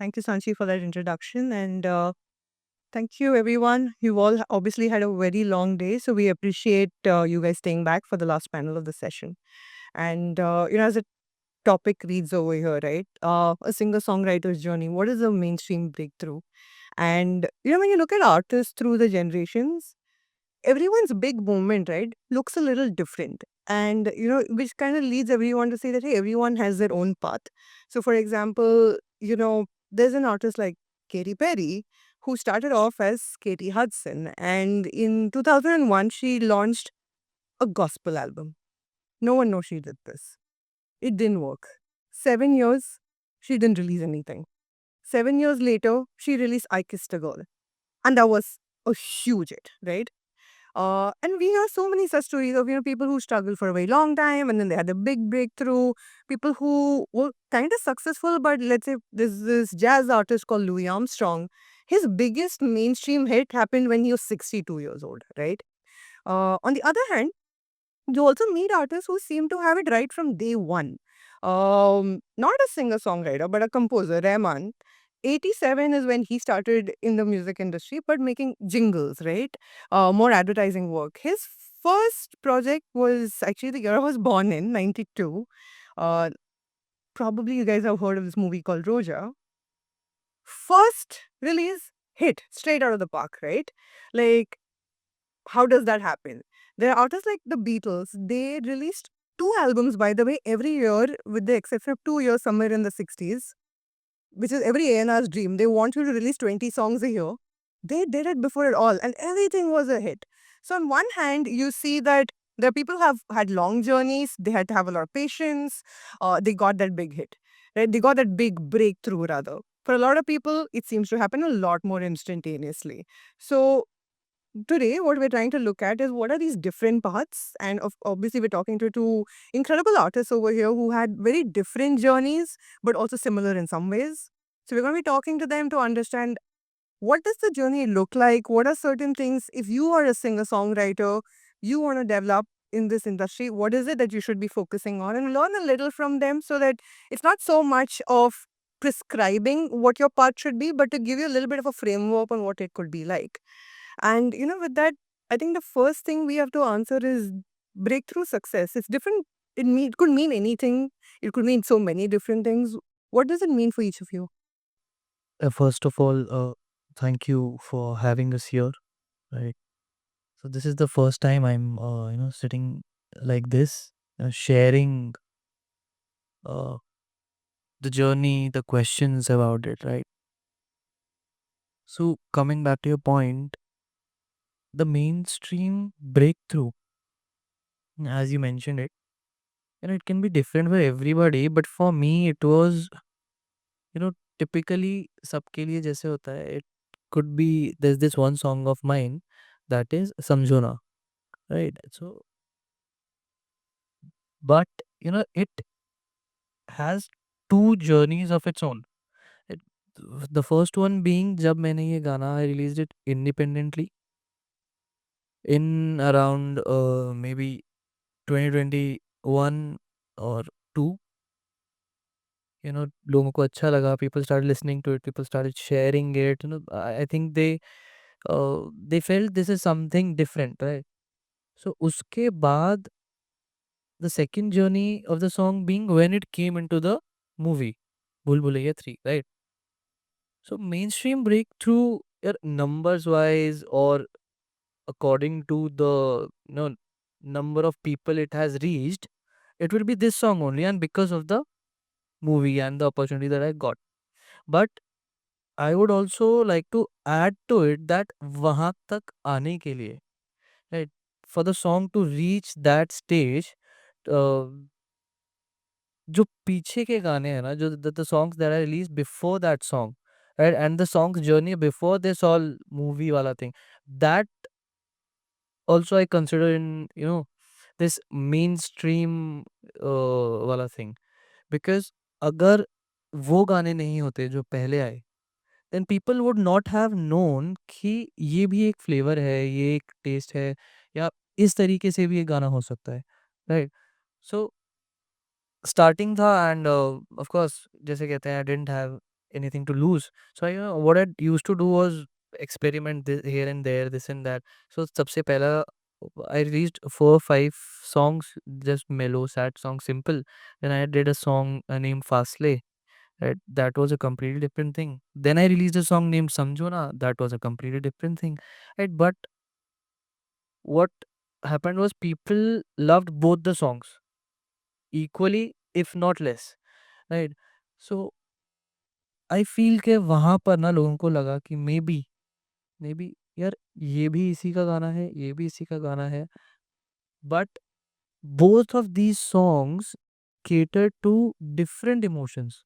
Thank you, Sanchi, for that introduction. And thank you, everyone. You all obviously had a very long day, so we appreciate you guys staying back for the last panel of the session. And, as the topic reads over here, right? A singer songwriter's journey. What is a mainstream breakthrough? And, when you look at artists through the generations, everyone's big moment, right, looks a little different. And, which kind of leads everyone to say that, hey, everyone has their own path. So, for example, there's an artist like Katy Perry who started off as Katie Hudson. And in 2001, she launched a gospel album. No one knows she did this. It didn't work. 7 years, she didn't release anything. 7 years later, she released I Kissed a Girl. And that was a huge hit, right? And we hear so many such stories of people who struggle for a very long time and then they had a big breakthrough. People who were kind of successful, but let's say this jazz artist called Louis Armstrong. His biggest mainstream hit happened when he was 62 years old, right? On the other hand, you also meet artists who seem to have it right from day one. Not a singer songwriter, but a composer, Rahman. 87 is when he started in the music industry, but making jingles, right? More advertising work. His first project was actually the year I was born in, 92. Uh, Probably you guys have heard of this movie called Roja. First release, hit straight out of the park, right? Like, how does that happen? There are artists like the Beatles. They released two albums, by the way, every year, with the exception of 2 years somewhere in the 60s, which is every A&R's dream. They want you to release 20 songs a year. They did it before it all, and everything was a hit. So, on one hand, you see that there are people who have had long journeys, they had to have a lot of patience, they got that big hit, right? They got that big breakthrough, rather. For a lot of people, it seems to happen a lot more instantaneously. So, today what we're trying to look at is what are these different paths, and obviously we're talking to two incredible artists over here who had very different journeys but also similar in some ways. So we're going to be talking to them to understand what does the journey look like, what are certain things, if you are a singer songwriter, you want to develop in this industry, what is it that you should be focusing on, and learn a little from them so that it's not so much of prescribing what your path should be, but to give you a little bit of a framework on what it could be like. And with that, I think the first thing we have to answer is breakthrough success. It's different. It could mean anything. It could mean so many different things. What does it mean for each of you? First of all, thank you for having us here. Right. So this is the first time I'm, sitting like this, sharing uh, the journey, the questions about it. Right. So coming back to your point, the mainstream breakthrough, as you mentioned it, it can be different for everybody. But for me, it was, typically सबके लिए जैसे होता है. It could be there's this one song of mine that is समझो ना, right? So, but it has two journeys of its own. It, the first one being जब मैंने ये गाना I released it independently in around maybe 2021 or 2. लोगों को अच्छा लगा, people started listening to it, people started sharing it. I think they felt this is something different, right? So उसके बाद the second journey of the song being when it came into the movie Bhul Bhulaiya 3, right? So mainstream breakthrough, numbers wise or according to the number of people it has reached, it will be this song only, and because of the movie and the opportunity that I got. But I would also like to add to it that वहां तक आने के लिए, right, for the song to reach that stage, uh, जो पीछे के गाने हैं ना, जो the songs that I released before that song, right, and the song's journey before this all movie वाला thing, that also I consider in this mainstream वाला thing, because अगर वो गाने नहीं होते जो पहले आए, then people would not have known कि ये भी एक फ्लेवर है, ये एक टेस्ट है, या इस तरीके से भी ये गाना हो सकता है, राइट? सो स्टार्टिंग था, एंड ऑफ कोर्स जैसे कहते हैं, I didn't have anything to lose. So what I used to do was experiment here and there, this and that. So सबसे पहला I released 4 or 5 songs, just mellow, sad songs, simple. Then I did a song named Fasle. Right, that was a completely different thing. Then I released a song named Samjona. That was a completely different thing. Right, but what happened was people loved both the songs equally, if not less. Right. So I feel कि वहाँ पर ना लोगों को लगा कि may be यार ये भी इसी का गाना है, ये भी इसी का गाना है। But both of these songs cater to different emotions,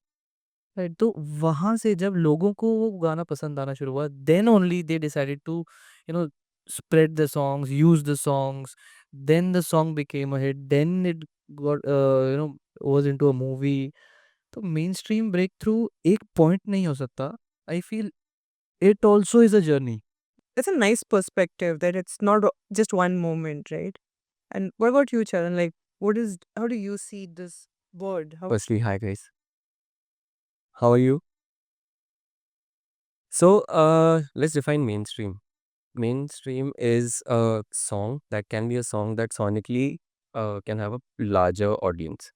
right? तो वहाँ से जब लोगों को वो गाना पसंद आना शुरू हुआ, then only they decided to spread the songs, use the songs, then the song became a hit, then it got was into a movie. तो मेनस्ट्रीम ब्रेक थ्रू एक पॉइंट नहीं हो सकता। I feel it also is a journey. It's a nice perspective that it's not just one moment, right? And what about you, Charan? Like, how do you see this word? How Firstly, hi guys. How are you? So, let's define mainstream. Mainstream is a song that can be a song that sonically can have a larger audience,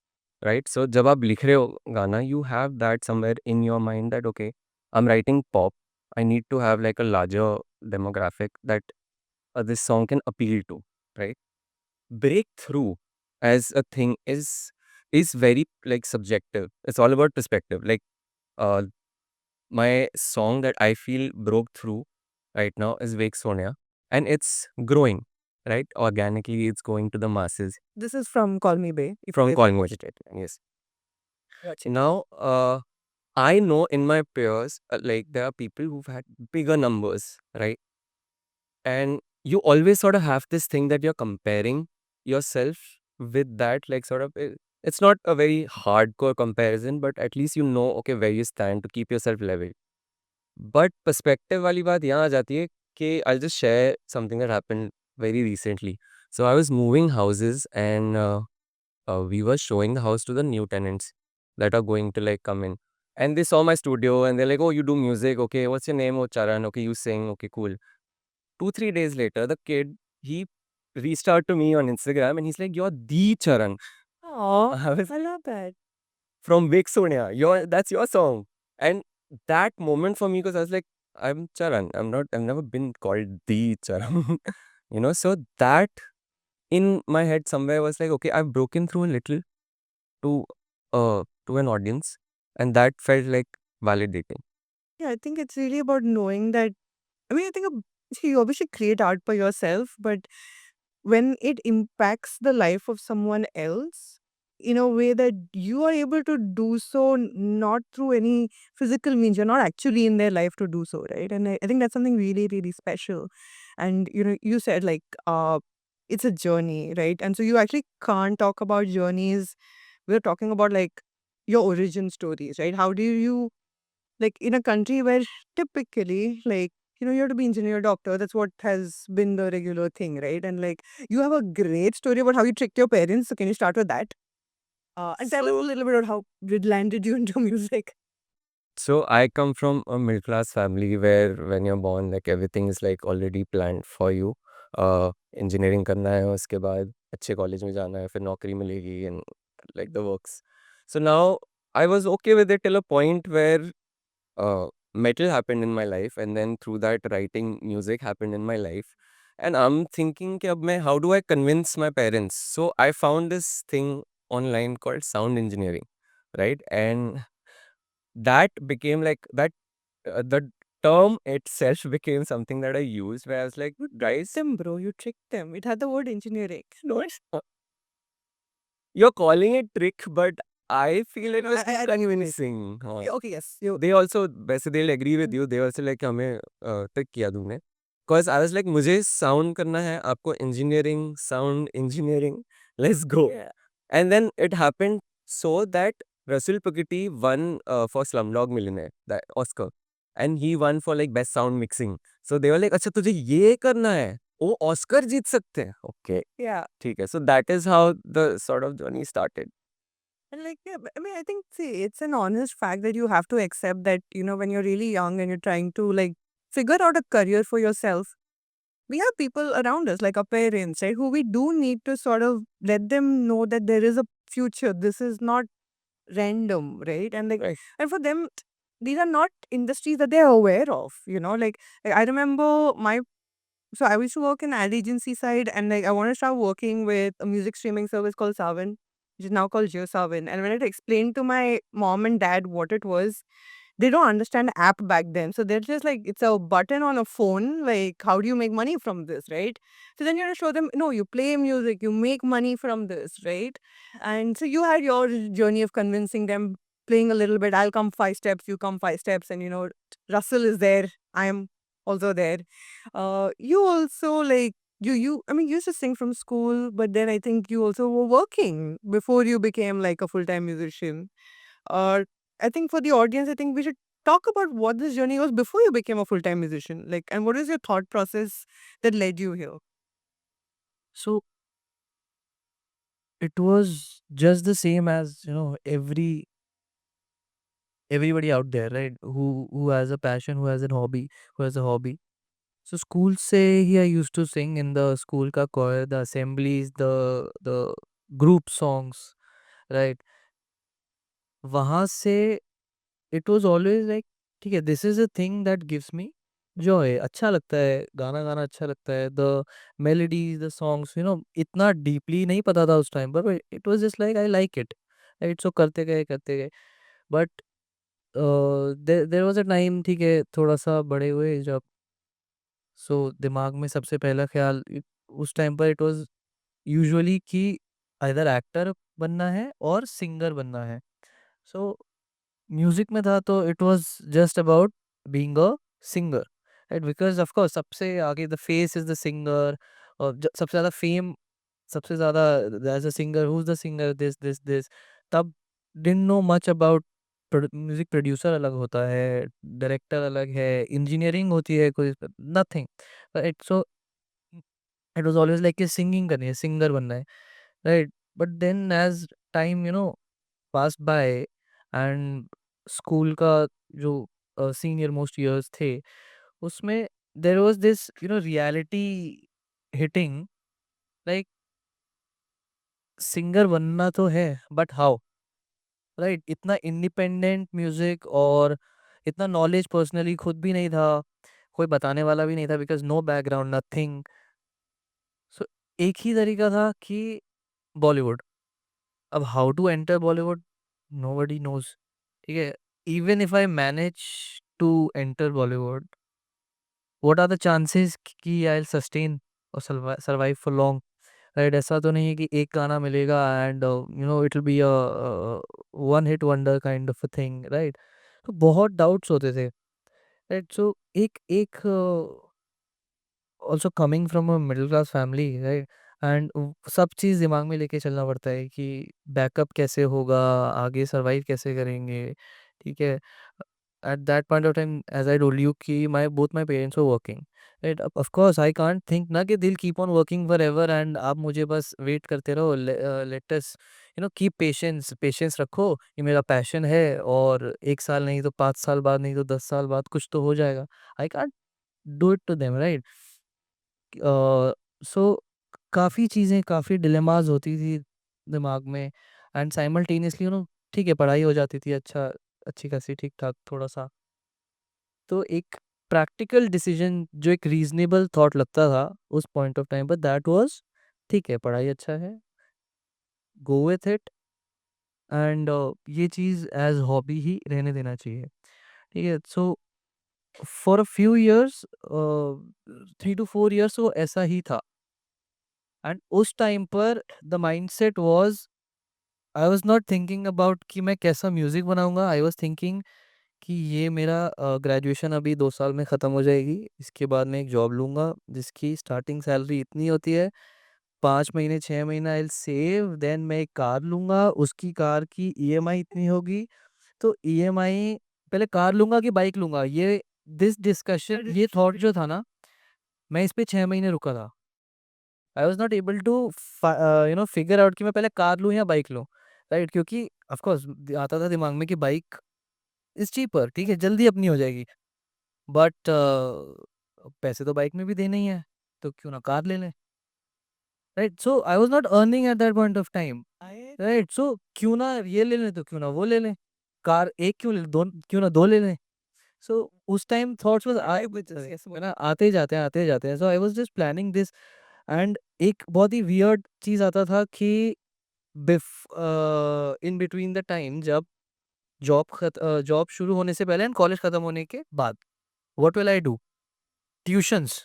right? So, जब आप लिख रहे हो गाना, you have that somewhere in your mind that okay, I'm writing pop. I need to have like a larger demographic that this song can appeal to, right? Breakthrough as a thing is very like subjective. It's all about perspective. Like uh, my song that I feel broke through right now is Wake Sonia, and it's growing, right? Organically, it's going to the masses this is from Call Me Bay. from If calling vegetarian. Yes. Gotcha. Now, I know in my peers, like there are people who've had bigger numbers, right? And you always sort of have this thing that you're comparing yourself with that, like sort of. It's not a very hardcore comparison, but at least you know, okay, where you stand to keep yourself level. But perspective वाली बात यहाँ आ जाती है कि I just share something that happened very recently. So I was moving houses and we were showing the house to the new tenants that are going to like come in, and they saw my studio and they're like, oh, you do music, okay, what's your name? Oh, Charan. Okay, you sing, okay, cool. 2-3 days later, the kid, he reached out to me on Instagram and he's like, you're the Charan. Oh, I was I love that. from Vic Sonia. That's your song. And that moment for me, because I was like, I'm Charan. I've never been called the Charan. So that in my head somewhere was like, okay, I've broken through a little to an audience, and that felt like validating. Yeah, I think it's really about knowing that. I mean, I think see, you obviously create art by yourself, but when it impacts the life of someone else in a way that you are able to do so not through any physical means, you're not actually in their life to do so, right? And I think that's something really, really special. And you said like it's a journey, right? And so you actually can't talk about journeys. We're talking about like your origin stories, right? How do you, like, in a country where typically, like, you have to be engineer, doctor. That's what has been the regular thing, right? And like, you have a great story about how you tricked your parents. So can you start with that? And tell us a little bit about how it landed you into music. So I come from a middle class family where when you're born, like everything is like already planned for you. Engineering करना है, उसके बाद अच्छे college में जाना है, फिर नौकरी मिलेगी and like the works. So now I was okay with it till a point where metal happened in my life, and then through that writing music happened in my life. And I'm thinking कि अब मैं, how do I convince my parents? So I found this thing online called sound engineering, right? And that became like that the term itself became something that I used where I was like, guys, Them, bro. You tricked them. It had the word engineering. no, you're calling it trick, but I feel it was too I convincing. Okay, yes. You. They also, वैसे they'll agree with you. They also like हमें trick किया तुमने. Because I was like, मुझे sound करना है, आपको engineering, sound engineering, let's go. Yeah. And then it happened so that Russell Pugity won for Slumdog Millionaire, that Oscar. And he won for like best sound mixing. So they were like, अच्छा तुझे ये करना है, वो Oscar जीत सकते हैं. Okay, Yeah. ठीक है. So that is how the sort of journey started. And like, yeah, I mean, I think, see, it's an honest fact that you have to accept that, when you're really young and you're trying to like figure out a career for yourself, we have people around us, like our parents, right, who we do need to sort of let them know that there is a future. This is not random, right? And like, Right. and for them, these are not industries that they're aware of, like I remember so I used to work in ad agency side, and like I want to start working with a music streaming service called Savin, which is now called JioSavin. And when I explained to my mom and dad what it was, they don't understand app back then. So they're just like, it's a button on a phone. Like, how do you make money from this, right? So then you have to show them, no, you play music, you make money from this, right? And so you had your journey of convincing them, playing a little bit. I'll come 5 steps, you come 5 steps, and Russell is there. I am also there. You also like I mean, you used to sing from school, but then I think you also were working before you became like a full-time musician. Or I think for the audience, I think we should talk about what this journey was before you became a full-time musician. Like, and what is your thought process that led you here? So it was just the same as, everybody out there, right? Who has a passion, who has a hobby, who has a hobby. So school से ही I used to sing in the school का choir, the assemblies, the group songs, right? वहाँ से it was always like, ठीक है, this is a thing that gives me joy. अच्छा लगता है, गाना गाना अच्छा लगता है. The melodies, the songs, इतना deeply नहीं पता था उस time पर, but it was just like I like it. Right? So करते गए करते गए. But there was a time, ठीक है, थोड़ा सा बड़े हुए जब, सो दिमाग में सबसे पहला ख्याल उस टाइम पर इट वाज यूजुअली कि आइदर एक्टर बनना है और सिंगर बनना है. सो म्यूजिक में था तो it was just about being a singer, right? Because of course सबसे आगे the face is the singer, और सबसे ज़्यादा फेम, सबसे ज़्यादा as a singer, who is the singer, this तब didn't know much about music. Producer अलग होता है, डायरेक्टर अलग है, इंजीनियरिंग होती है कोई, nothing. Right? So it was always like कि सिंगिंग करनी है, सिंगर बनना है, right? But then as time pass by, and school का जो सीनियर मोस्ट ईयर्स थे, उसमें there was this reality hitting, like singer बनना तो है, बट हाउ? राइट? इतना इंडिपेंडेंट म्यूजिक और इतना नॉलेज पर्सनली खुद भी नहीं था, कोई बताने वाला भी नहीं था, बिकॉज नो बैकग्राउंड, नथिंग. सो एक ही तरीका था कि बॉलीवुड. अब how to enter Bollywood, nobody knows. ठीक है, even if I manage to enter Bollywood, what are the chances कि आई विल सस्टेन और सरवाइव फॉर लॉन्ग, राइट? ऐसा तो नहीं है कि एक गाना मिलेगा and it will be a one hit wonder kind of a thing, right? तो बहुत डाउट्स होते थे, राइट? सो एक एक also coming from a middle class family, right? And सब चीज़ दिमाग में लेके चलना पड़ता है कि बैकअप कैसे होगा, आगे सर्वाइव कैसे करेंगे, ठीक है? At that point of time, as I told you, कि my both my parents were working, right? Of course I can't think ना कि दिल keep on working forever and आप मुझे बस वेट करते रहो. Let us keep patience, patience रखो, ये मेरा पैशन है, और 1 साल नहीं तो 5 साल बाद, नहीं तो 10 साल बाद कुछ तो हो जाएगा. I can't do it to them, right? So काफ़ी चीज़ें, काफ़ी डिलेमास होती थी दिमाग में, एंड साइमल्टेनियसली ठीक है, पढ़ाई हो जाती थी, अच्छी खासी ठीक-ठाक थोड़ा-सा. तो एक प्रैक्टिकल डिसीजन जो एक रीज़नेबल थॉट लगता था उस पॉइंट ऑफ टाइम पर, दैट वाज़ ठीक है, पढ़ाई अच्छा है, गो विथ इट, एंड ये चीज़ एज़ हॉबी ही रहने देना चाहिए. ठीक है? So for a few years, 3 to 4 years वो ऐसा ही था. एंड उस टाइम पर the mindset was, I was not thinking about कि मैं कैसा म्यूज़िक बनाऊँगा. आई वाज़ थिंकिंग कि ये मेरा ग्रेजुएशन अभी 2 साल में ख़त्म हो जाएगी. इसके बाद मैं एक जॉब लूँगा जिसकी स्टार्टिंग सैलरी इतनी होती है. 5 महीने, 6 महीना आई विल सेव, देन मैं एक कार लूँगा, उसकी कार की ईएमआई इतनी होगी, तो ईएमआई, पहले कार लूँगा कि बाइक लूँगा, ये दिस डिस्कशन, ये थॉट जो था ना, मैं इस पे 6 महीने रुका था. I was not able to figure out कि मैं पहले कार लूँ या बाइक लूँ, राइट? क्योंकि ऑफ कोर्स आता था दिमाग में कि बाइक इज़ चीपर, ठीक है, जल्दी अपनी हो जाएगी। बट पैसे तो बाइक में भी देने ही हैं, तो क्यों ना कार ले लें, right? So I was not earning at that point of time, right? So क्यों ना ये ले लें, तो क्यों ना वो ले लें। कार 1 क्यों ले, 2 क्यों ना 2 ले लें। सो उस time thoughts was I with है ना, आते ही जाते हैं, आते ही जाते हैं। So I was just planning this and एक बहुत ही वियर्ड चीज़ आता था कि इन बिटवीन द टाइम जब जॉब शुरू होने से पहले एंड कॉलेज खत्म होने के बाद, what will I do? Tuitions,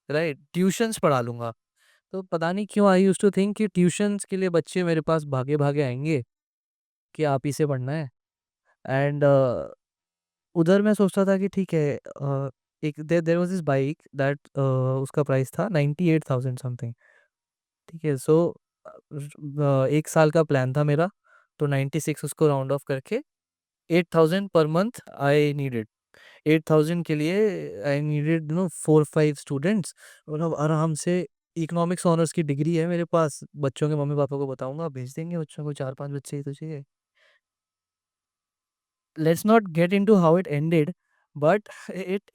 right? Tuitions पढ़ा लूँगा। तो पता नहीं क्यों आई यूज्ड टू थिंक कि ट्यूशंस के लिए बच्चे मेरे पास भागे-भागे आएँगे कि आप ही से पढ़ना है। एंड उधर मैं सोचता था कि ठीक है, एक there was this bike that उसका प्राइस था 98,000 समथिंग, ठीक है? सो 1 साल का प्लान था मेरा, तो 96 उसको राउंड ऑफ करके 8,000 पर मंथ आई नीडेड। 8,000 के लिए आई नीडेड 4-5 स्टूडेंट्स, मतलब आराम से इकोनॉमिक्स ऑनर्स की डिग्री है मेरे पास। बच्चों के मम्मी-पापा को बताऊँगा, भेज देंगे बच्चों को, 4-5 बच्चे ही तो चाहिए। Let's not get into how it ended, but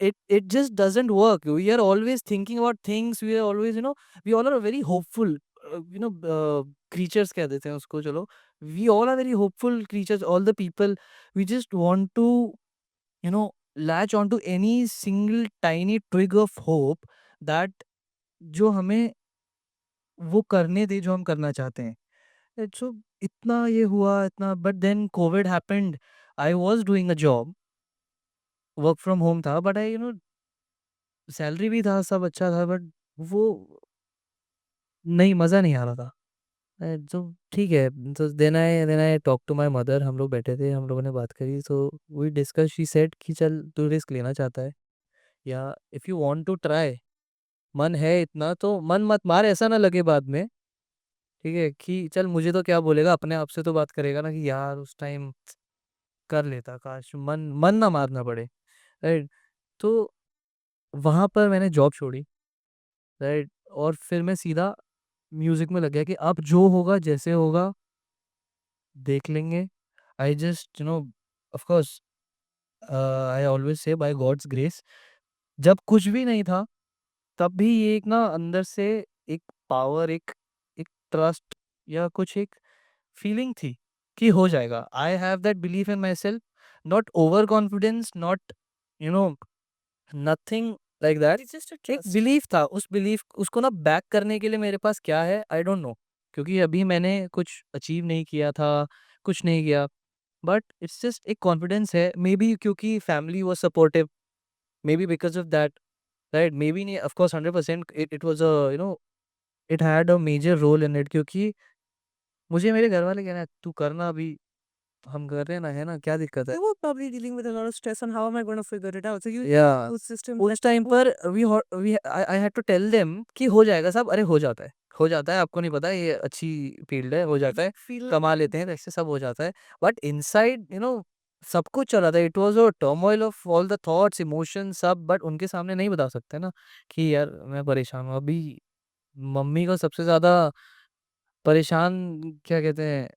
it just doesn't work. We are always thinking about things, we are always, we all are very hopeful, creatures कह देते हैं उसको, चलो। We all are very hopeful creatures, all the people, we just want to, latch onto any single tiny twig of hope that जो हमें वो करने दे जो हम करना चाहते हैं। सो इतना ये हुआ, इतना, but then Covid happened. I was doing a job, work from home था, बट आई सैलरी भी था, सब अच्छा था, बट वो नहीं, मज़ा नहीं आ रहा था। तो ठीक है, तो then I talk to my mother, हम लोग बैठे थे, हम लोगों ने बात करी, so we discuss, she said कि चल तू रिस्क लेना चाहता है या if you want to try, मन है इतना तो मन मत मार, ऐसा ना लगे बाद में, ठीक है? कि चल मुझे तो क्या बोलेगा, अपने आप से तो बात करेगा ना कि यार उस टाइम कर लेता, काश मन मन ना मारना पड़े, राइट? तो वहाँ पर मैंने जॉब छोड़ी, राइट? और फिर मैं सीधा म्यूज़िक में लग गया कि अब जो होगा, जैसे होगा, देख लेंगे। I just of course, I always से बाय गॉड्स ग्रेस, जब कुछ भी नहीं था, तब भी ये एक ना अंदर से एक पावर, एक एक ट्रस्ट या कुछ एक फीलिंग थी कि हो जाएगा। I have that belief in my self, not over confidence, not you know nothing like that, it's just एक बिलीफ था। उस बिलीफ उसको ना बैक करने के लिए मेरे पास क्या है, आई डोंट नो, क्योंकि अभी मैंने कुछ अचीव नहीं किया था, कुछ नहीं किया, बट इट्स जस्ट एक कॉन्फिडेंस है, मे बी क्योंकि family was supportive, maybe because of that, right? Maybe नहीं, of course 100% it was a it had a major role in it, क्योंकि मुझे मेरे घर वाले कह रहे हैं तू करना, अभी हम कर रहे हैं ना, है ना, क्या दिक्कत है? They were probably dealing with a lot of stress on how am I going to figure it out. So you या those systems उस टाइम पर we I had to tell them कि हो जाएगा सब, अरे हो जाता है, हो जाता है, आपको नहीं पता, ये अच्छी फील्ड है, हो जाता है, feel कमा लेते हैं, ऐसे सब हो जाता है। बट इनसाइड सब कुछ चल रहा था, it was a turmoil of all the thoughts, emotions सब, बट उनके सामने नहीं बता सकते ना कि यार मैं परेशान हूँ। अभी मम्मी को सबसे ज़्यादा परेशान क्या कहते हैं,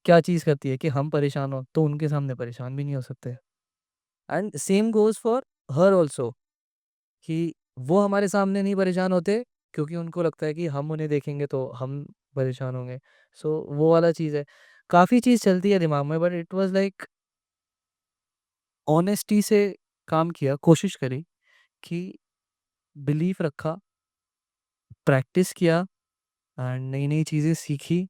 क्या चीज़ करती है कि हम परेशान हो, तो उनके सामने परेशान भी नहीं हो सकते। And same goes for her also, कि वो हमारे सामने नहीं परेशान होते, क्योंकि उनको लगता है कि हम उन्हें देखेंगे तो हम परेशान होंगे। सो वो वाला चीज़ है। काफ़ी चीज़ चलती है दिमाग में, but it was like honesty से काम किया, कोशिश करी कि बिलीफ रखा, प्रैक्टिस किया एंड नई-नई चीज़ें सीखी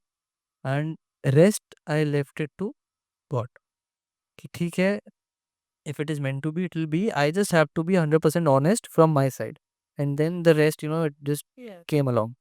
and rest I left it to God, कि ठीक है, if it is meant to be, it will be. I just have to be 100% honest from my side. And then the rest, it just yeah. came along.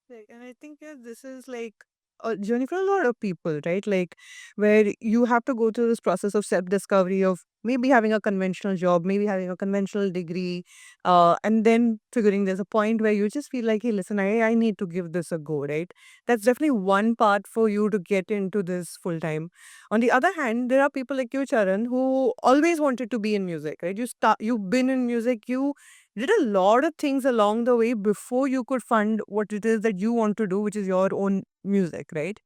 Right, and I think this is like a journey for a lot of people, right? Like where you have to go through this process of self-discovery of maybe having a conventional job, maybe having a conventional degree, and then figuring there's a point where you just feel like, hey, listen, I need to give this a go, right? That's definitely one part for you to get into this full time. On the other hand, there are people like you, Charan, who always wanted to be in music, right? You've been in music, you did a lot of things along the way before you could find what it is that you want to do, which is your own music, right?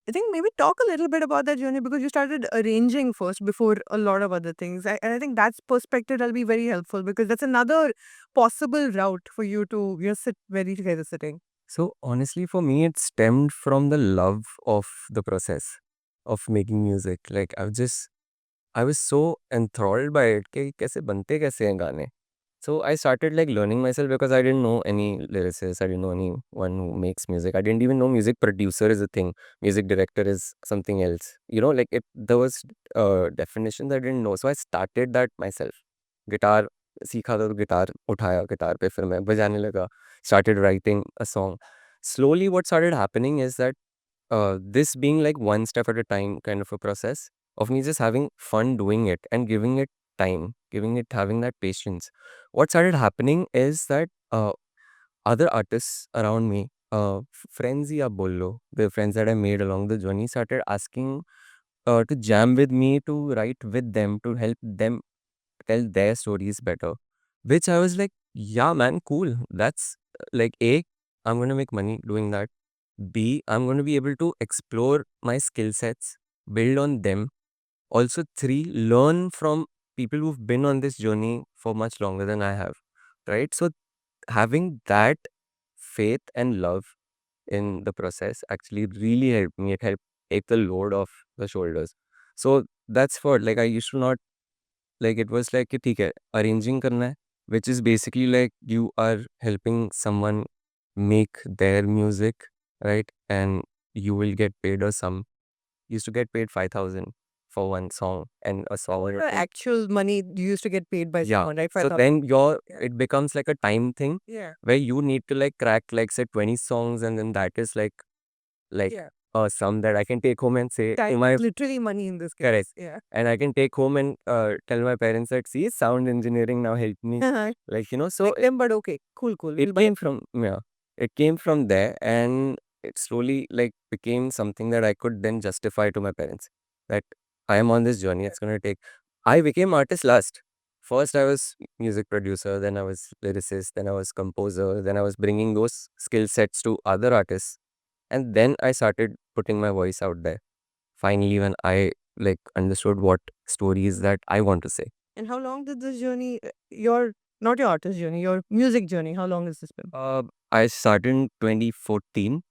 I think maybe talk a little bit about that journey, because you started arranging first before a lot of other things. And I think that's perspective that'll be very helpful, because that's another possible route for you to sit very together sitting. So honestly, for me, it stemmed from the love of the process of making music. Like I was so enthralled by it कि कैसे बनते कैसे हैं गाने. So I started like learning myself because I didn't know any lyricists. I didn't know anyone who makes music. I didn't even know music producer is a thing. Music director is something else. You know, like there was definitions I didn't know. So I started that myself. Guitar सीखा था तो guitar उठाया guitar पे फिर मैं बजाने लगा. Started writing a song. Slowly, what started happening is that this being like one step at a time kind of a process of me just having fun doing it and giving it time, giving it, having that patience. What started happening is that other artists around me, friends ya bolo, the friends that I made along the journey started asking to jam with me, to write with them, to help them tell their stories better. Which I was like, yeah, man, cool. That's like A, I'm gonna make money doing that. B, I'm going to be able to explore my skill sets, build on them. Also, three, learn from people who've been on this journey for much longer than I have. Right? So, having that faith and love in the process actually really helped me. It helped take the load off the shoulders. So, that's what, like, I used to not, like, it was like, कि ठीक है, arranging करना है, which is basically like you are helping someone make their music, right? And you will get paid a sum. Used to get paid 5,000 for one song and a song would The take. actual money you used to get paid by Yeah. someone, right? So 5,000. then Yeah. it becomes like a time thing Yeah. where you need to like crack like say 20 songs, and then that is like Yeah. a sum that I can take home and say Time to my is literally money in this case. correct. Yeah. And I can take home and tell my parents that see sound engineering now helped me. Like, you know, so Like them, but okay. Cool, cool. it came from yeah, it came from there, and it slowly like became something that I could then justify to my parents that I am on this journey. It's gonna take. I became artist last. First, I was music producer, then I was lyricist, then I was composer, then I was bringing those skill sets to other artists, and then I started putting my voice out there. Finally, when I like understood what stories that I want to say. And how long did this journey, your, not your artist journey, your music journey, how long has this been? I started in 2014.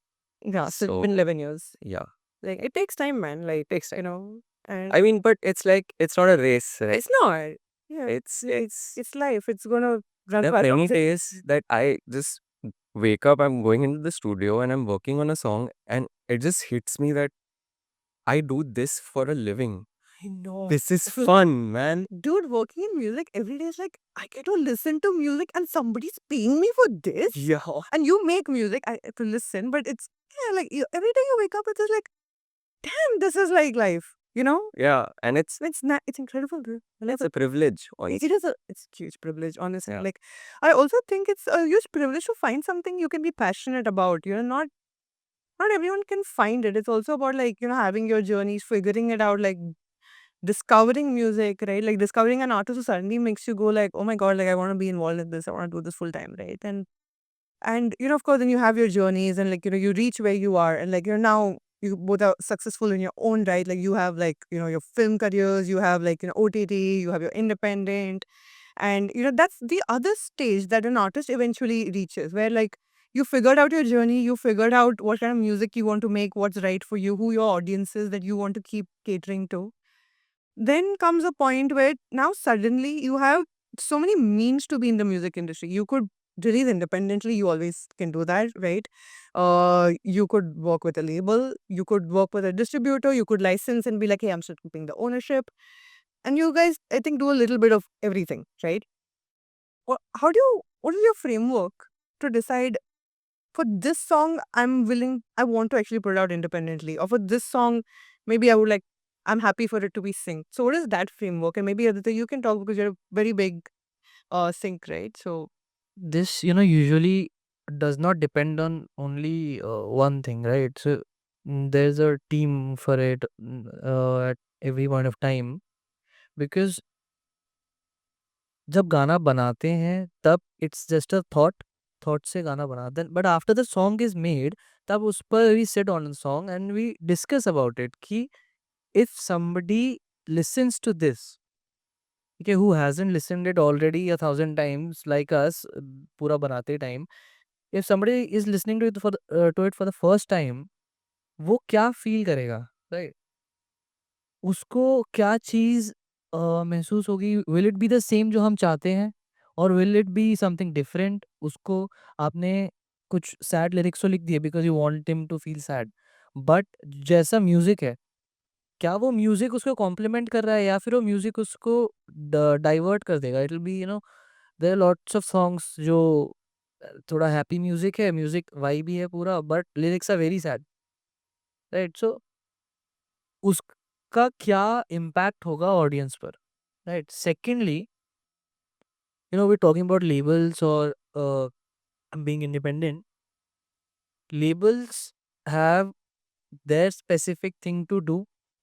Yeah, so it's So been 11 years. yeah. Like, it takes time, man. Like, it takes, and I mean, but it's like it's not a race, right? it's not. Yeah, it's life. It's gonna run There are for as long plenty as days that I just wake up, I'm going into the studio and I'm working on a song, and it just hits me that I do this for a living. I know. This is fun, man. Dude, working in music every day is like, I get to listen to music and somebody's paying me for this. Yeah. And you make music to listen, but it's, yeah, like every day you wake up, it's just like, damn, this is like life, Yeah. And it's It's incredible, dude. I love it's a privilege, honestly. it's a huge privilege, honestly. Yeah. Like, I also think it's a huge privilege to find something you can be passionate about. Not everyone can find it. It's also about like, having your journeys, figuring it out, like discovering music, right? Like discovering an artist who suddenly makes you go like, oh my God, like I want to be involved in this. I want to do this full time, right? And of course, then you have your journeys and like, you reach where you are and like, now you both are successful in your own right. Like you have like, your film careers, you have like, OTT, you have your independent. And, that's the other stage that an artist eventually reaches where like you figured out your journey, you figured out what kind of music you want to make, what's right for you, who your audience is that you want to keep catering to. Then comes a point where now suddenly you have so many means to be in the music industry. You could release independently, you always can do that, right? You could work with a label, you could work with a distributor, you could license and be like, hey, I'm still keeping the ownership. And you guys, I think, do a little bit of everything, right? What is your framework to decide for this song, I want to actually put it out independently. Or for this song, maybe I'm happy for it to be synced. So what is that framework? And maybe Aditya, you can talk because you're a very big sync, right? So This, usually does not depend on only one thing, right? So there's a team for it at every point of time, because जब गाना बनाते हैं तब it's just a thought से गाना बनाते हैं, but after the song is made तब उस पर we sit on song and we discuss about it कि if somebody listens to this, okay, who hasn't listened it already 1,000 times like us, पूरा बनाते time, if somebody is listening to it to it for the first time, वो क्या feel करेगा, right? उसको क्या चीज़ महसूस होगी? Will it be the same जो हम चाहते हैं और will it be something different? उसको आपने कुछ सैड लिरिक्स तो लिख दिए because you want him to feel sad, but जैसा म्यूज़िक है, क्या वो म्यूज़िक उसको कॉम्प्लीमेंट कर रहा है या फिर वो म्यूज़िक उसको डाइवर्ट कर देगा? It will be there are lots of songs जो थोड़ा हैप्पी म्यूज़िक है, म्यूज़िक वाइब ही है पूरा, but lyrics are very sad, right? So उसका क्या इम्पैक्ट होगा ऑडियंस पर, right? Secondly, we're talking about labels or being independent. Labels have their specific thing to do.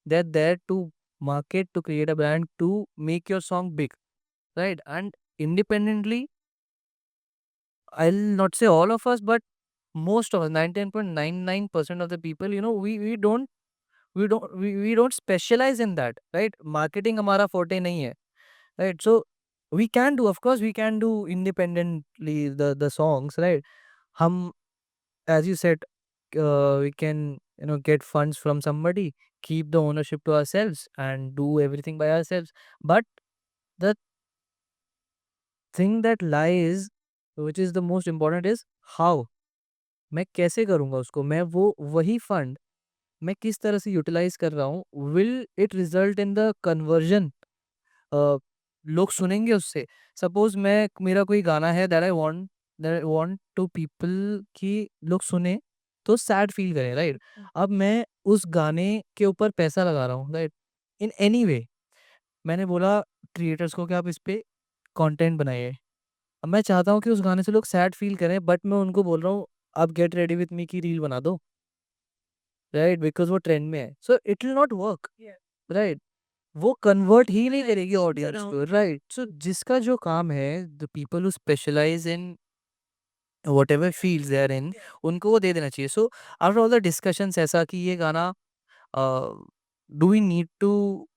They're there to market, to create a brand, to make your song big, right? And independently, I'll not say all of us, but most of us, 99.99% of the people, we don't specialize in that, right? Marketing हमारा forte नहीं है, right? So we can do, of course, we can do independently the songs, right? हम, as you said, we can get funds from somebody, keep the ownership to ourselves, and do everything by ourselves. But the thing that lies, which is the most important, is how मैं कैसे करूँगा उसको, मैं वो वही fund मैं किस तरह से यूटिलाइज कर रहा हूँ, will it result in the conversion? लोग सुनेंगे उससे? सपोज मैं मेरा कोई गाना है that I want to people कि लोग सुने तो सैड फील करें, राइट? अब मैं उस गाने के ऊपर पैसा लगा रहा हूँ, राइट? इन एनी वे, मैंने बोला क्रिएटर्स को कि आप इस पे कंटेंट बनाइए। अब मैं चाहता हूँ कि उस गाने से लोग सैड फील करें, बट मैं उनको बोल रहा हूँ आप गेट रेडी विथ मी की रील बना दो, राइट? बिकॉज वो ट्रेंड में है, so it will not work, right? वो कन्वर्ट ही नहीं करेगी ऑडियंस को, राइट? सो जिसका जो काम है, the people who specialise in whatever fields they are in, उनको वो दे देना चाहिए। So after all the discussions, ऐसा कि ये गाना do we need to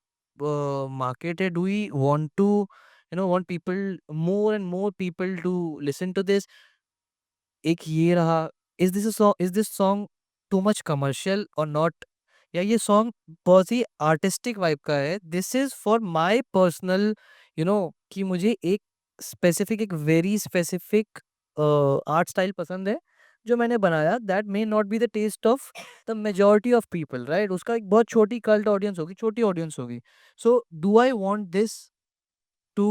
market it, do we want to want people, more and more people to listen to this, एक ये रहा, is this song too much commercial और not, या ये सॉन्ग बहुत ही आर्टिस्टिक वाइब का है, this is for my personal कि मुझे एक स्पेसिफिक, एक वेरी स्पेसिफिक आर्ट स्टाइल पसंद है जो मैंने बनाया, that may not be the taste of the majority of people, right? उसका एक बहुत छोटी कल्ट ऑडियंस होगी, छोटी ऑडियंस होगी। So do I want this to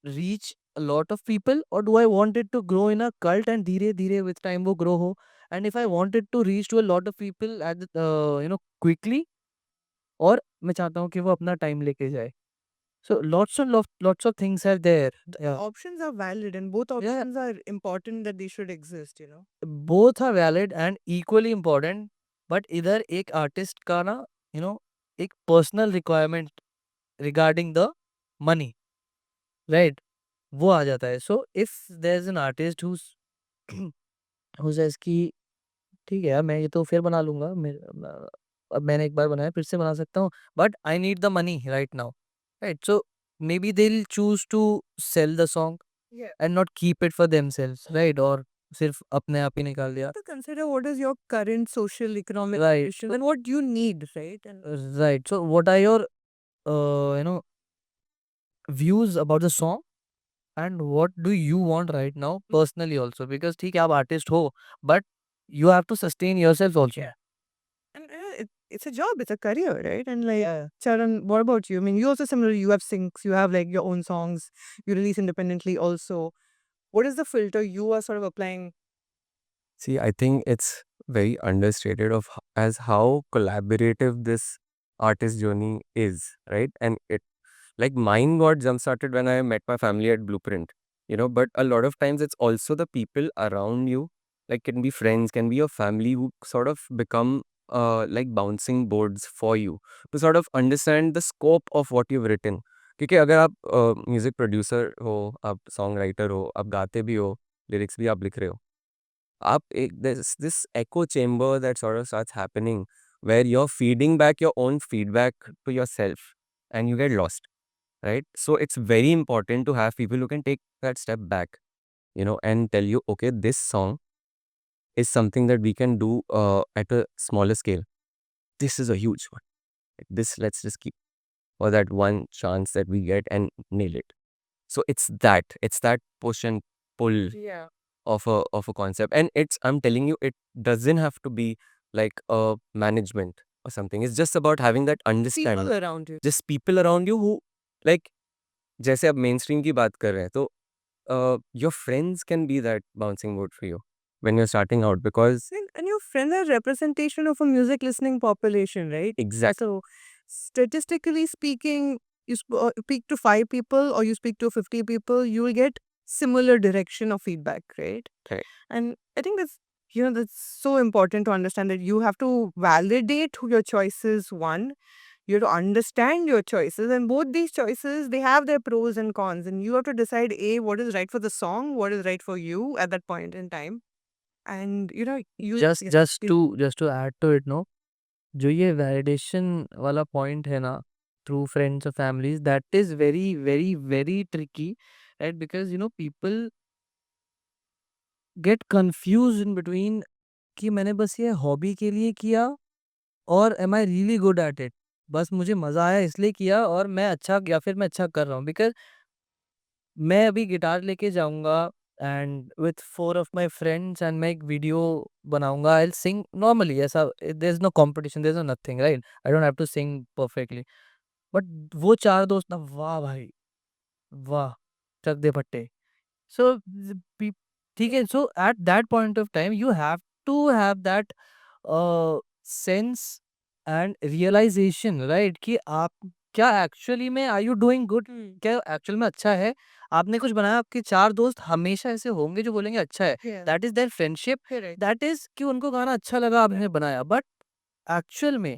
reach a lot of people, or do I want it to grow in a cult and धीरे धीरे with time वो grow हो? And if I want it to reach to a lot of people at quickly, और मैं चाहता हूँ कि वो अपना टाइम लेके जाए। So lots of things are there. Yeah. Options are valid and both Yeah, options are important that they should exist. both are valid and equally important, but इधर एक artist का ना एक personal requirement regarding the money, right? वो आ जाता है। So if there is an artist who says कि ठीक है यार, मैं ये तो फिर बना लूंगा, अब मैंने एक बार बनाया फिर से बना सकता हूँ, but I need the money right now, right? So maybe they will choose to sell the song Yeah. And not keep it for themselves, right? और सिर्फ अपने आप ही निकाल दिया, To consider what is your current social economic right? situation and what you need, right? And right, so what are your views about the song, and what do you want right now personally also, because ठीक है आप artist हो, but you have to sustain yourself also. yeah. And it's a job, it's a career, right? And like, Charan, what about you? I mean, you also similar, you have syncs, you have like your own songs, you release independently also. What is the filter you are sort of applying? See, I think it's very understated of as how collaborative this artist journey is, right? And it like mine got jump started when I met my family at Blueprint, but a lot of times it's also the people around you, like can be friends, can be your family, who sort of become like bouncing boards for you to sort of understand the scope of what you've written. क्योंकि अगर आप music producer हो, आप song writer हो, आप गाते भी हो, लिरिक्स भी आप लिख रहे हो, there's this echo chamber that sort of starts happening where you're feeding back your own feedback to yourself and you get lost, right? So it's very important to have people who can take that step back, and tell you, okay, this song is something that we can do at a smaller scale. This is a huge one. This, let's just keep for that one chance that we get and nail it. So it's that push and pull Yeah. of a concept. And I'm telling you, it doesn't have to be like a management or something. It's just about having that understanding. People around you. Just people around you who, like, जैसे अब main stream की बात कर रहे हैं, तो your friends can be that bouncing board for you when you're starting out, because And your friends are representation of a music listening population, right? exactly. So, statistically speaking, you speak to 5 people or you speak to 50 people, you will get similar direction of feedback, right? Right. And I think that's so important to understand that you have to validate who your choices. One, you have to understand your choices, and both these choices, they have their pros and cons, and you have to decide what is right for the song, what is right for you at that point in time. And you just yes, just you- to just to add to it, no, जो ये validation वाला point है ना, through friends और families, that is very very very tricky, right? Because people get confuse in between कि मैंने बस ये हॉबी के लिए किया और am I really good at it, बस मुझे मजा आया इसलिए किया और मैं अच्छा, या फिर मैं अच्छा कर रहा हूँ। बिकॉज मैं अभी गिटार लेके जाऊंगा and with 4 of my friends and मैं एक वीडियो बनाऊंगा, आई सिंग नॉर्मली, ऐसा there is no competition, there is no nothing, right? I don't have to sing perfectly, but वो 4 दोस्त ना, वाह भाई, वाह, चक दे फट्टे। So ठीक है, so at that point of time you have to have that sense and realization, right? कि आप क्या एक्चुअली में आर यू डूइंग गुड, क्या एक्चुअल में अच्छा है? आपने कुछ बनाया, आपके 4 दोस्त हमेशा ऐसे होंगे जो बोलेंगे अच्छा है, yeah, that is their friendship, correct. That is कि उनको गाना अच्छा लगा, आपने बनाया। बट एक्चुअल में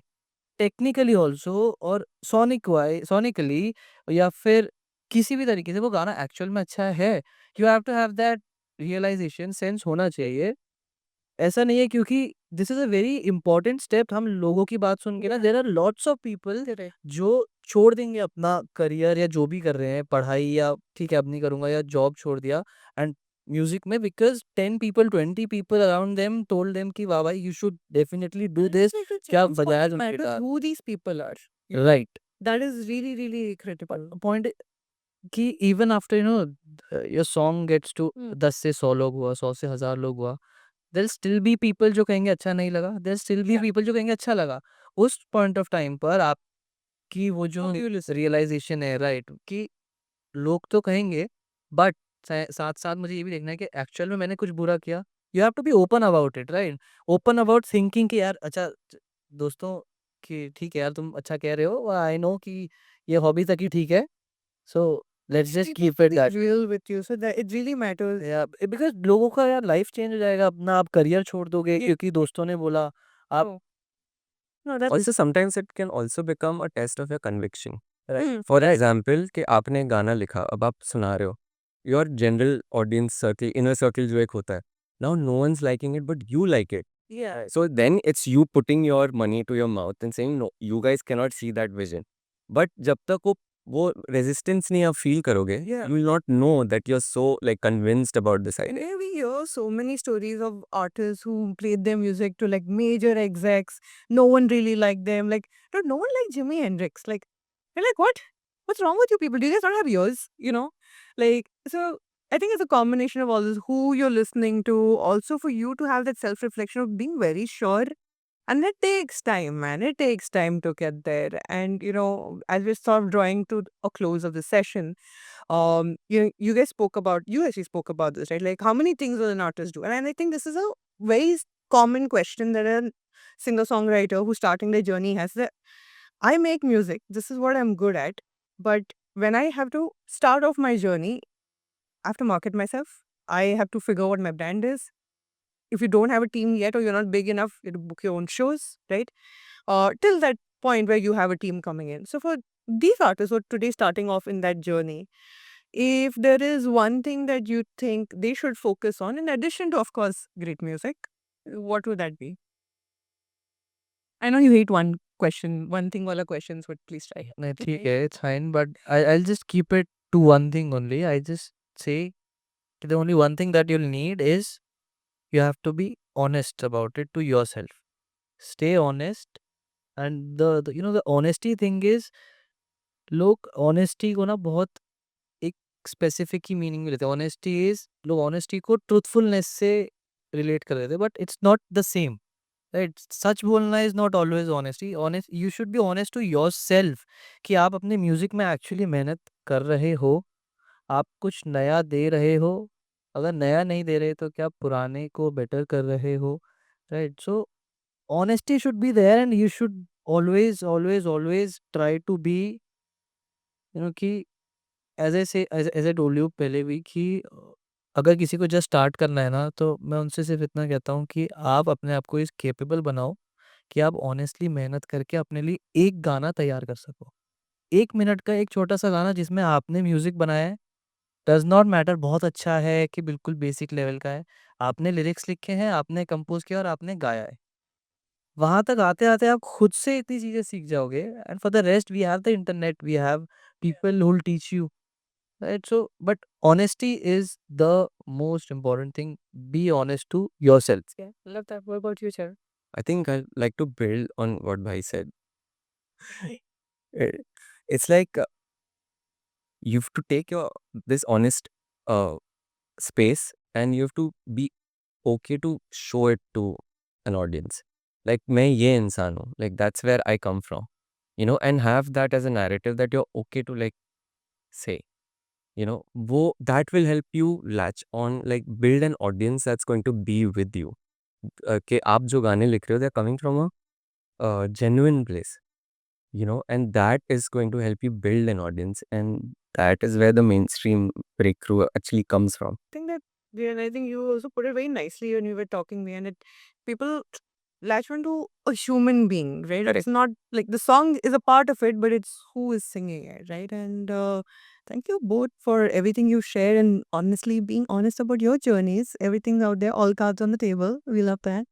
टेक्निकली ऑल्सो और सोनिकली या फिर किसी भी तरीके से वो गाना एक्चुअल में अच्छा है, you have to have that realisation, sense होना चाहिए। ऐसा नहीं है, क्योंकि this is a very important step. हम लोगों की बात सुन के ना, there are lots of people Correct. जो छोड़ देंगे अपना करियर या जो भी कर रहे हैं, पढ़ाई या ठीक है अब नहीं करूंगा, या जॉब छोड़ दिया एंड म्यूजिक में, because 10 people 20 people around them told them कि वाह भाई, you should definitely do this, क्या बजाया तुमने Matters guitar, who these people are. Right? That is really, really critical. Point कि even after your song gets to 10 से 100 लोग हुआ, 100 से 1000 लोग हुआ, देयर स्टिल बी पीपल जो कहेंगे अच्छा नहीं लगा, there still be Yeah. People जो कहेंगे अच्छा लगा। उस पॉइंट ऑफ टाइम पर आपकी वो जो How do you listen? Realisation है, राइट, कि लोग तो कहेंगे, बट साथ साथ मुझे ये भी देखना है कि एक्चुअल में मैंने कुछ बुरा किया। You have to be open about it, right? Open about thinking कि यार अच्छा दोस्तों, कि ठीक है यार, तुम अच्छा कह रहे हो, आई नो कि ये हॉबी तक ही ठीक है, so let's just People keep it be that. real with you, so that it really matters. या बिकॉज़ लोगों का यार लाइफ चेंज हो जाएगा, अपना आप करियर छोड़ दोगे क्योंकि दोस्तों ने बोला, आप Oh, no, that's Also, sometimes it can also become a test of your conviction. Hmm. For example, कि आपने गाना लिखा, अब आप सुना रहे हो, your general audience circle, inner circle जो एक होता है, now no one's liking it, but you like it. Yeah. So then it's you putting your money to your mouth and saying, no, you guys cannot see that vision. But जब तक वो resistance नहीं आप feel करोगे, Yeah. you will not know that you're so like convinced about this And idea. we hear so many stories of artists who played their music to like major execs. No one really liked them. Like, dude, no one liked Jimi Hendrix. Like, they're like, what? What's wrong with you people? Do you guys not have ears? Like, so I think it's a combination of all this, who you're listening to, also for you to have that self reflection of being very sure. And that takes time, man. It takes time to get there. And, as we're sort of drawing to a close of the session, you actually spoke about this, right? Like, how many things will an artist do? And I think this is a very common question that a singer-songwriter who's starting their journey has, that I make music. This is what I'm good at. But when I have to start off my journey, I have to market myself. I have to figure out what my brand is. If you don't have a team yet or you're not big enough, you have to book your own shows, right? Till that point where you have a team coming in. So for these artists who are today starting off in that journey, if there is one thing that you think they should focus on, in addition to, of course, great music, what would that be? I know you hate one thing wala questions, but please try. No, ठीक है, it's fine, but I'll just keep it to one thing only. I just say the only one thing that you'll need is you have to be honest about it to yourself. Stay honest, and the honesty thing is, लोग honesty को ना बहुत एक specific ही meaning में लेते हैं. Honesty is, लोग honesty को ट्रूथफुलनेस से रिलेट कर देते हैं, but it's not the same, right? सच बोलना is not always honesty. Honest, you should be honest to yourself कि आप अपने म्यूजिक में एक्चुअली मेहनत कर रहे हो, आप कुछ नया दे रहे हो. अगर नया नहीं दे रहे तो क्या पुराने को बेटर कर रहे हो, right? So honesty should be there, and you should always always always try to be, कि एज़ आई टोल्ड यू पहले भी कि अगर किसी को जस्ट स्टार्ट करना है ना, तो मैं उनसे सिर्फ़ इतना कहता हूँ कि आप अपने आप को इस कैपेबल बनाओ कि आप ऑनेस्टली मेहनत करके अपने लिए एक गाना तैयार कर सको. 1 मिनट का एक छोटा-सा गाना जिसमें आपने म्यूज़िक बनाया है, डज़ नॉट मैटर बहुत अच्छा है कि बिल्कुल बेसिक लेवल का है. आपने लिरिक्स लिखे हैं, आपने कंपोज़ किया और आपने गाया है. वहाँ तक आते-आते आप खुद से इतनी चीज़ें सीख जाओगे, and for the rest we have the internet, we have people who will teach you. Right? So, but honesty is the most important thing. Be honest to yourself. Yeah, love that. What about you, Char? I think I'd like to build on what Bhai said. It- It's like you have to take your this honest uh, space, and you have to be okay to show it to an audience. Like मैं ये इंसान हूँ. Like that's where I come from. And have that as a narrative that you're okay to like say. वो that will help you latch on, like build an audience that's going to be with you. कि आप जो गाने लिख रहे हो, they're coming from a genuine place. And that is going to help you build an audience, and that is where the mainstream breakthrough actually comes from. Think that, yeah, and I think you also put it very nicely when you were talking, me, and it people latch on to a human being, right? Correct. It's not like the song is a part of it, but it's who is singing it, right? And thank you both for everything you share and honestly being honest about your journeys. Everything's out there, all cards on the table. We love that.